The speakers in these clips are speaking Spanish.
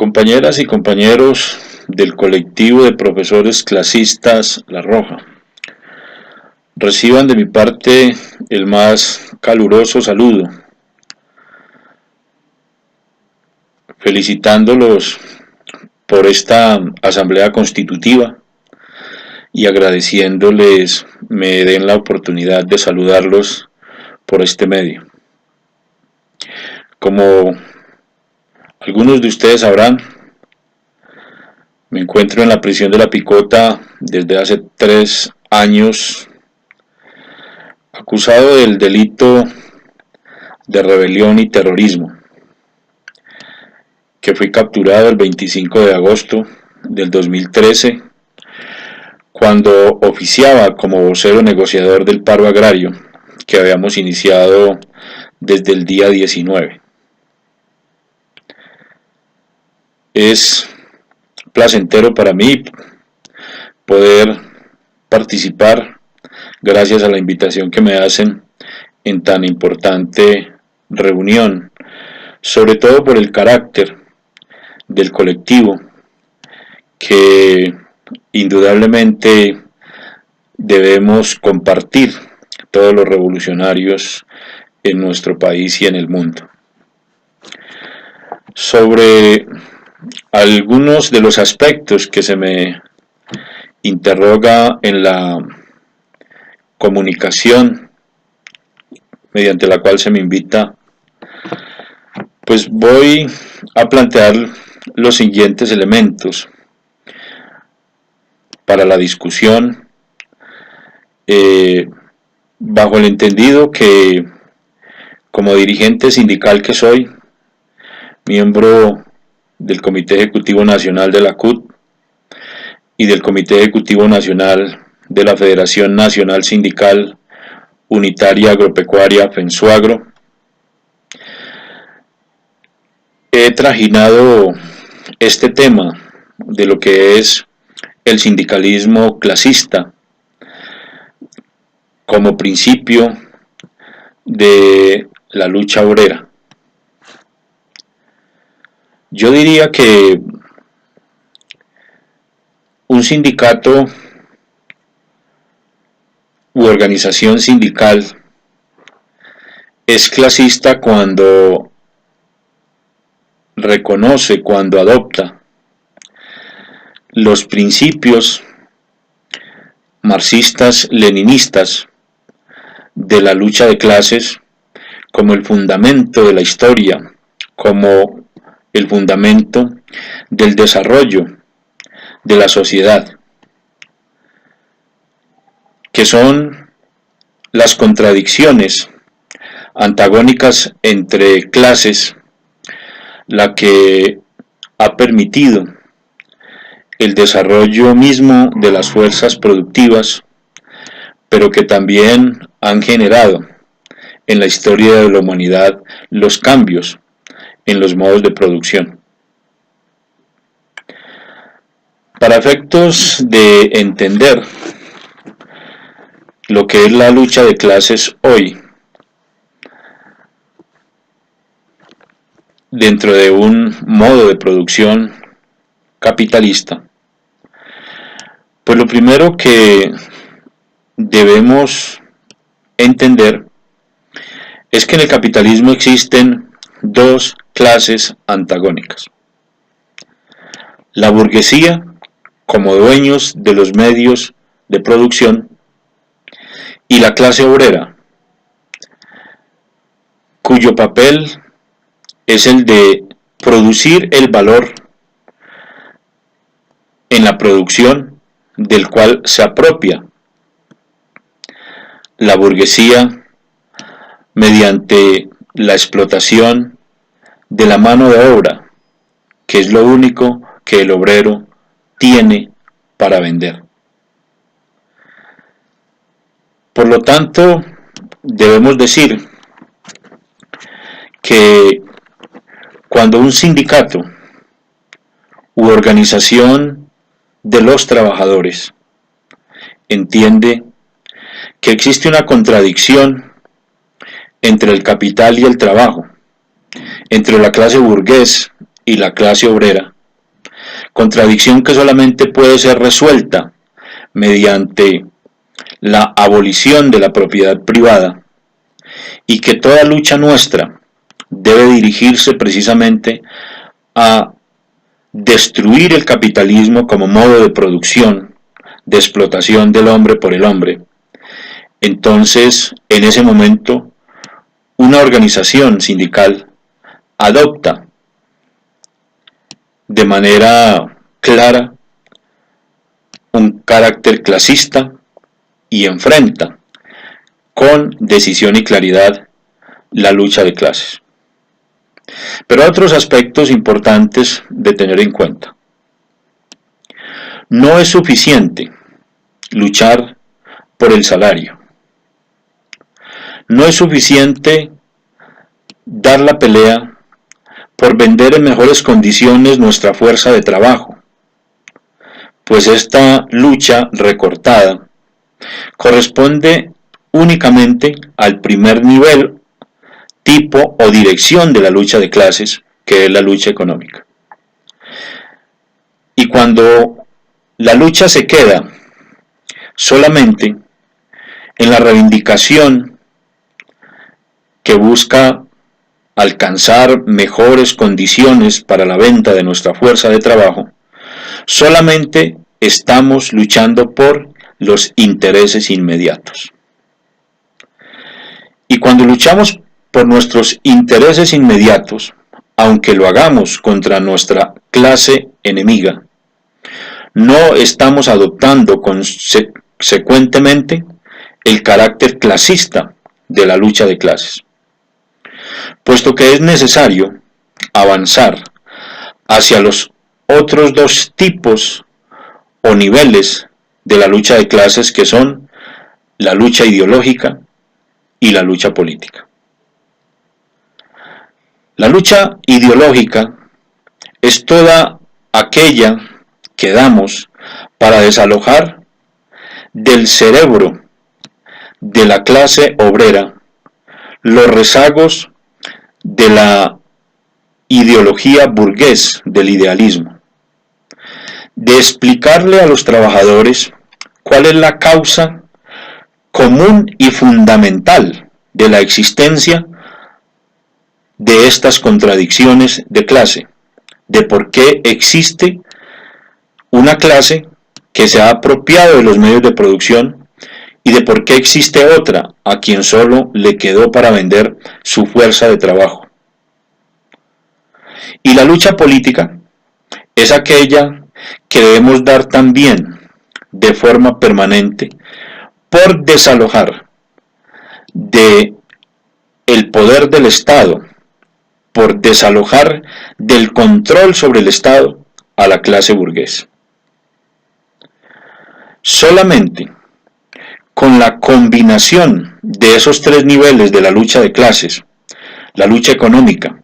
Compañeras y compañeros del colectivo de profesores clasistas La Roja, reciban de mi parte el más caluroso saludo, felicitándolos por esta asamblea constitutiva y agradeciéndoles me den la oportunidad de saludarlos por este medio. Como algunos de ustedes sabrán, me encuentro en la prisión de La Picota desde hace 3 años, acusado del delito de rebelión y terrorismo, que fui capturado el 25 de agosto del 2013, cuando oficiaba como vocero negociador del paro agrario que habíamos iniciado desde el día 19. Es placentero para mí poder participar, gracias a la invitación que me hacen en tan importante reunión, sobre todo por el carácter del colectivo que indudablemente debemos compartir todos los revolucionarios en nuestro país y en el mundo. Sobre algunos de los aspectos que se me interroga en la comunicación mediante la cual se me invita, pues voy a plantear los siguientes elementos para la discusión, bajo el entendido que, como dirigente sindical que soy, miembro del Comité Ejecutivo Nacional de la CUT y del Comité Ejecutivo Nacional de la Federación Nacional Sindical Unitaria Agropecuaria FENSUAGRO, he trajinado este tema de lo que es el sindicalismo clasista como principio de la lucha obrera. Yo diría que un sindicato u organización sindical es clasista cuando reconoce, cuando adopta los principios marxistas-leninistas de la lucha de clases como el fundamento de la historia, como el fundamento del desarrollo de la sociedad, que son las contradicciones antagónicas entre clases la que ha permitido el desarrollo mismo de las fuerzas productivas, pero que también han generado en la historia de la humanidad los cambios en los modos de producción. Para efectos de entender lo que es la lucha de clases hoy, dentro de un modo de producción capitalista, pues lo primero que debemos entender es que en el capitalismo existen dos clases antagónicas: la burguesía como dueños de los medios de producción y la clase obrera, cuyo papel es el de producir el valor en la producción del cual se apropia la burguesía mediante la explotación de la mano de obra, que es lo único que el obrero tiene para vender. Por lo tanto, debemos decir que cuando un sindicato u organización de los trabajadores entiende que existe una contradicción entre el capital y el trabajo, entre la clase burgués y la clase obrera, contradicción que solamente puede ser resuelta mediante la abolición de la propiedad privada, y que toda lucha nuestra debe dirigirse precisamente a destruir el capitalismo como modo de producción, de explotación del hombre por el hombre. Entonces, en ese momento, una organización sindical adopta de manera clara un carácter clasista y enfrenta con decisión y claridad la lucha de clases. Pero otros aspectos importantes de tener en cuenta. No es suficiente luchar por el salario. No es suficiente dar la pelea por vender en mejores condiciones nuestra fuerza de trabajo, pues esta lucha recortada corresponde únicamente al primer nivel, tipo o dirección de la lucha de clases, que es la lucha económica. Y cuando la lucha se queda solamente en la reivindicación que busca alcanzar mejores condiciones para la venta de nuestra fuerza de trabajo, solamente estamos luchando por los intereses inmediatos. Y cuando luchamos por nuestros intereses inmediatos, aunque lo hagamos contra nuestra clase enemiga, no estamos adoptando consecuentemente el carácter clasista de la lucha de clases, puesto que es necesario avanzar hacia los otros dos tipos o niveles de la lucha de clases, que son la lucha ideológica y la lucha política. La lucha ideológica es toda aquella que damos para desalojar del cerebro de la clase obrera los rezagos de la ideología burgués, del idealismo, de explicarle a los trabajadores cuál es la causa común y fundamental de la existencia de estas contradicciones de clase, de por qué existe una clase que se ha apropiado de los medios de producción y de por qué existe otra a quien solo le quedó para vender su fuerza de trabajo. Y la lucha política es aquella que debemos dar también de forma permanente por desalojar de el poder del Estado, por desalojar del control sobre el Estado a la clase burguesa. Solamente con la combinación de esos tres niveles de la lucha de clases, la lucha económica,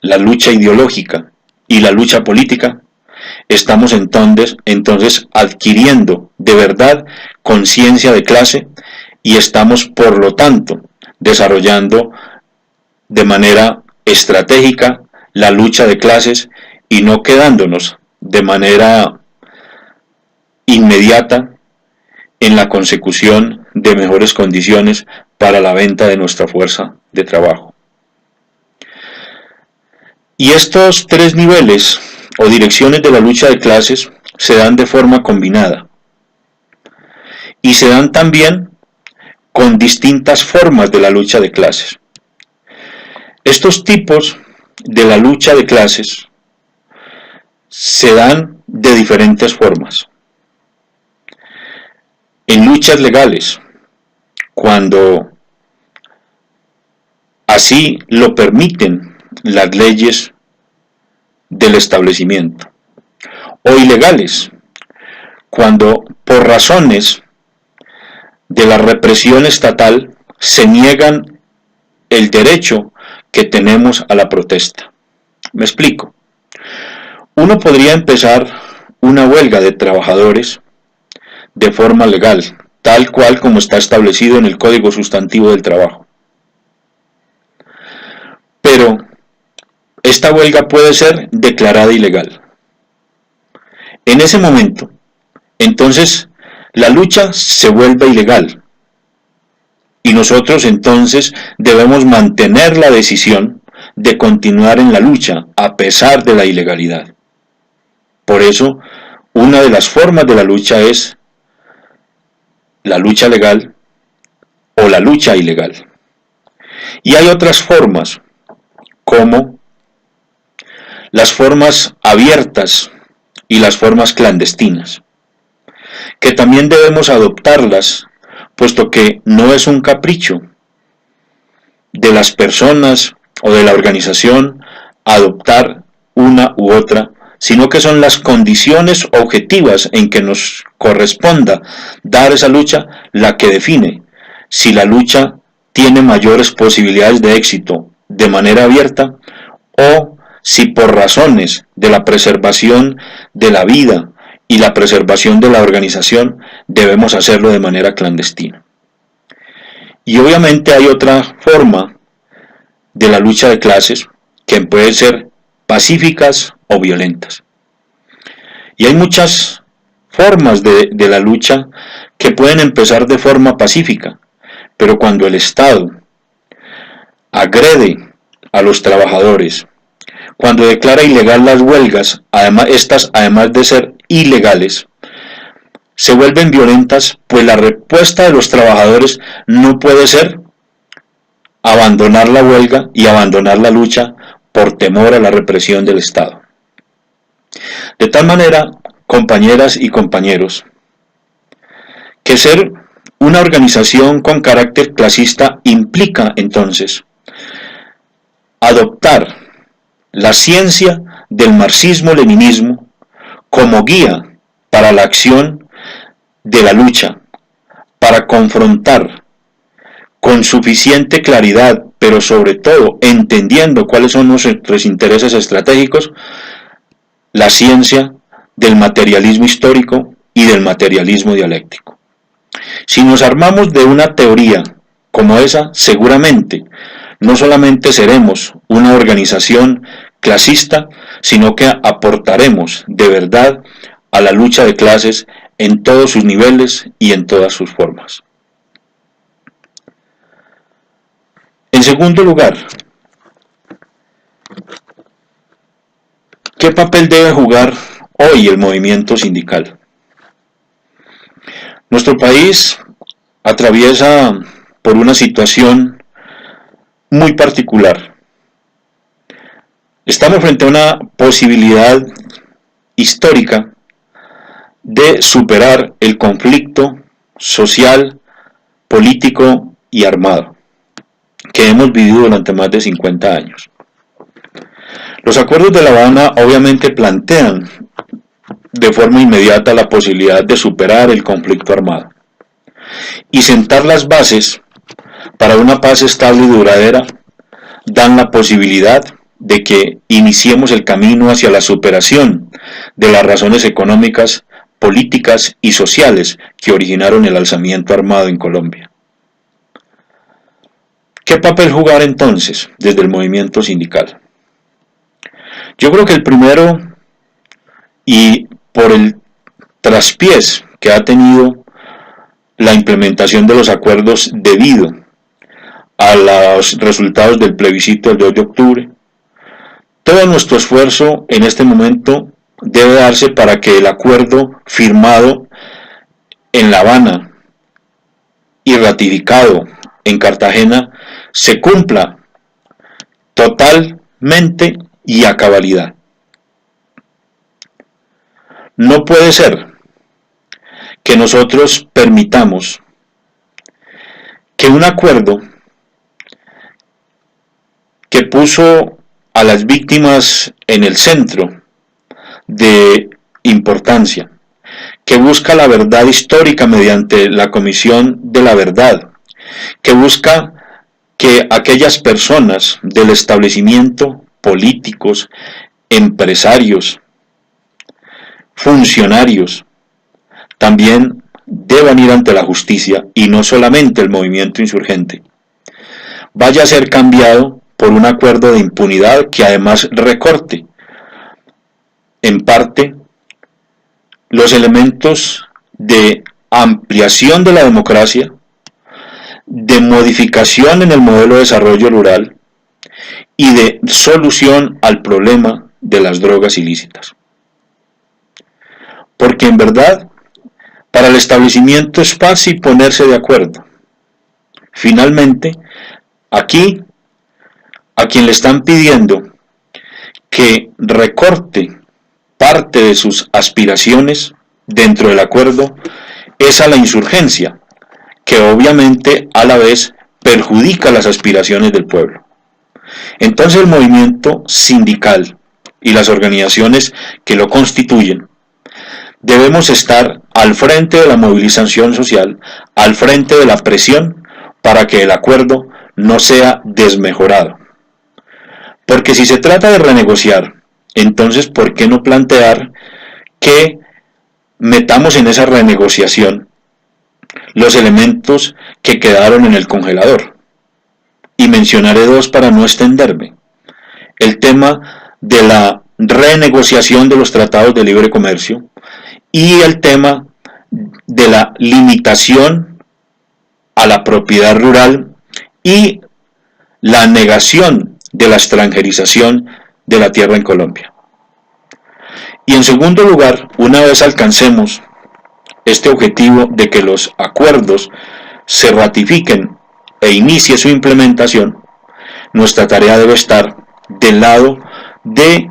la lucha ideológica y la lucha política, estamos entonces adquiriendo de verdad conciencia de clase y estamos, por lo tanto, desarrollando de manera estratégica la lucha de clases y no quedándonos de manera inmediata en la consecución de mejores condiciones para la venta de nuestra fuerza de trabajo. Y estos tres niveles o direcciones de la lucha de clases se dan de forma combinada y se dan también con distintas formas de la lucha de clases. Estos tipos de la lucha de clases se dan de diferentes formas. En luchas legales, cuando así lo permiten las leyes del establecimiento, o ilegales, cuando por razones de la represión estatal se niegan el derecho que tenemos a la protesta. Me explico. Uno podría empezar una huelga de trabajadores de forma legal, tal cual como está establecido en el Código Sustantivo del Trabajo. Pero esta huelga puede ser declarada ilegal. En ese momento, entonces, la lucha se vuelve ilegal y nosotros entonces debemos mantener la decisión de continuar en la lucha a pesar de la ilegalidad. Por eso, una de las formas de la lucha es la lucha legal o la lucha ilegal. Y hay otras formas, como las formas abiertas y las formas clandestinas, que también debemos adoptarlas, puesto que no es un capricho de las personas o de la organización adoptar una u otra, sino que son las condiciones objetivas en que nos corresponda dar esa lucha la que define si la lucha tiene mayores posibilidades de éxito de manera abierta o si por razones de la preservación de la vida y la preservación de la organización debemos hacerlo de manera clandestina. Y obviamente hay otra forma de la lucha de clases que pueden ser pacíficas o violentas. Y hay muchas formas de la lucha que pueden empezar de forma pacífica, pero cuando el Estado agrede a los trabajadores, cuando declara ilegal las huelgas, además de ser ilegales, se vuelven violentas, pues la respuesta de los trabajadores no puede ser abandonar la huelga y abandonar la lucha por temor a la represión del Estado. De tal manera, compañeras y compañeros, que ser una organización con carácter clasista implica entonces adoptar la ciencia del marxismo-leninismo como guía para la acción de la lucha, para confrontar con suficiente claridad, pero sobre todo entendiendo cuáles son nuestros intereses estratégicos, la ciencia del materialismo histórico y del materialismo dialéctico. Si nos armamos de una teoría como esa, seguramente no solamente seremos una organización clasista, sino que aportaremos de verdad a la lucha de clases en todos sus niveles y en todas sus formas. En segundo lugar, ¿qué papel debe jugar hoy el movimiento sindical? Nuestro país atraviesa por una situación muy particular. Estamos frente a una posibilidad histórica de superar el conflicto social, político y armado que hemos vivido durante más de 50 años. Los acuerdos de La Habana obviamente plantean de forma inmediata la posibilidad de superar el conflicto armado y sentar las bases para una paz estable y duradera. Dan la posibilidad de que iniciemos el camino hacia la superación de las razones económicas, políticas y sociales que originaron el alzamiento armado en Colombia. ¿Qué papel jugar entonces desde el movimiento sindical? Yo creo que el primero, y por el traspiés que ha tenido la implementación de los acuerdos debido a los resultados del plebiscito del 2 de octubre, todo nuestro esfuerzo en este momento debe darse para que el acuerdo firmado en La Habana y ratificado en Cartagena se cumpla totalmente y a cabalidad. No puede ser que nosotros permitamos que un acuerdo que puso a las víctimas en el centro de importancia, que busca la verdad histórica mediante la Comisión de la Verdad, que busca que aquellas personas del establecimiento, políticos, empresarios, funcionarios, también deban ir ante la justicia y no solamente el movimiento insurgente, vaya a ser cambiado por un acuerdo de impunidad que además recorte en parte los elementos de ampliación de la democracia, de modificación en el modelo de desarrollo rural y de solución al problema de las drogas ilícitas. Porque en verdad, para el establecimiento es fácil ponerse de acuerdo. Finalmente, aquí, a quien le están pidiendo que recorte parte de sus aspiraciones dentro del acuerdo es a la insurgencia, que obviamente a la vez perjudica las aspiraciones del pueblo. Entonces el movimiento sindical y las organizaciones que lo constituyen debemos estar al frente de la movilización social, al frente de la presión para que el acuerdo no sea desmejorado. Porque si se trata de renegociar, entonces ¿por qué no plantear que metamos en esa renegociación los elementos que quedaron en el congelador? Y mencionaré dos para no extenderme. El tema de la renegociación de los tratados de libre comercio y el tema de la limitación a la propiedad rural y la negación de la extranjerización de la tierra en Colombia. Y en segundo lugar, una vez alcancemos este objetivo de que los acuerdos se ratifiquen e inicie su implementación, nuestra tarea debe estar del lado de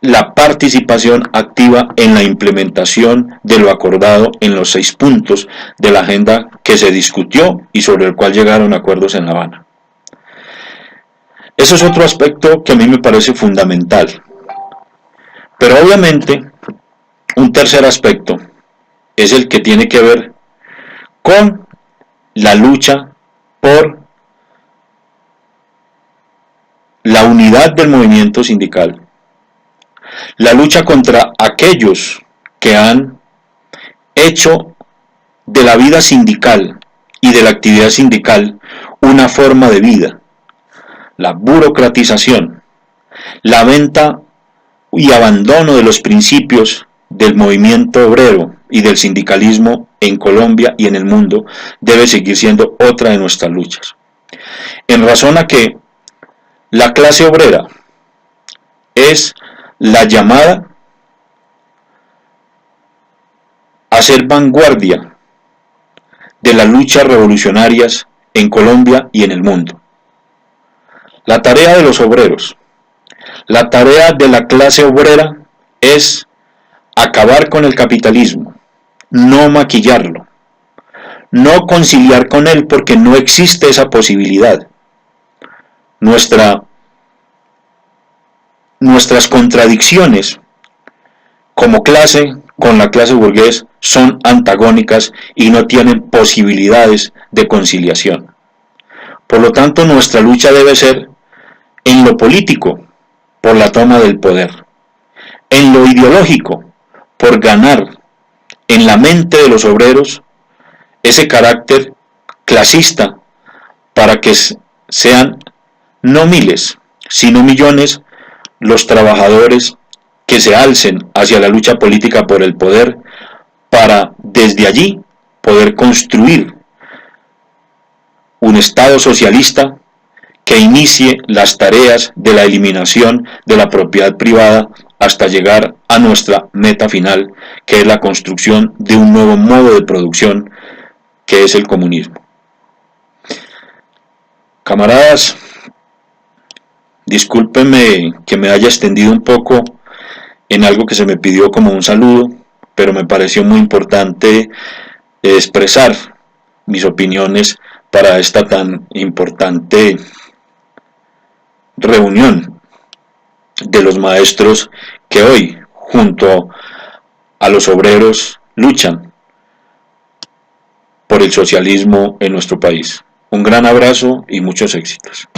la participación activa en la implementación de lo acordado en los 6 puntos de la agenda que se discutió y sobre el cual llegaron acuerdos en La Habana. Eso es otro aspecto que a mí me parece fundamental. Pero obviamente, un tercer aspecto es el que tiene que ver con la lucha por la unidad del movimiento sindical, la lucha contra aquellos que han hecho de la vida sindical y de la actividad sindical una forma de vida, la burocratización, la venta y abandono de los principios del movimiento obrero y del sindicalismo en Colombia y en el mundo debe seguir siendo otra de nuestras luchas. En razón a que la clase obrera es la llamada a ser vanguardia de las luchas revolucionarias en Colombia y en el mundo. La tarea de los obreros, la tarea de la clase obrera es acabar con el capitalismo, no maquillarlo, no conciliar con él porque no existe esa posibilidad. Nuestras contradicciones como clase con la clase burgués son antagónicas y no tienen posibilidades de conciliación. Por lo tanto, nuestra lucha debe ser en lo político, por la toma del poder, en lo ideológico, por ganar en la mente de los obreros ese carácter clasista para que sean no miles, sino millones los trabajadores que se alcen hacia la lucha política por el poder para desde allí poder construir un Estado socialista que inicie las tareas de la eliminación de la propiedad privada hasta llegar a nuestra meta final, que es la construcción de un nuevo modo de producción, que es el comunismo. Camaradas, discúlpenme que me haya extendido un poco en algo que se me pidió como un saludo, pero me pareció muy importante expresar mis opiniones para esta tan importante reunión de los maestros que hoy, junto a los obreros, luchan por el socialismo en nuestro país. Un gran abrazo y muchos éxitos.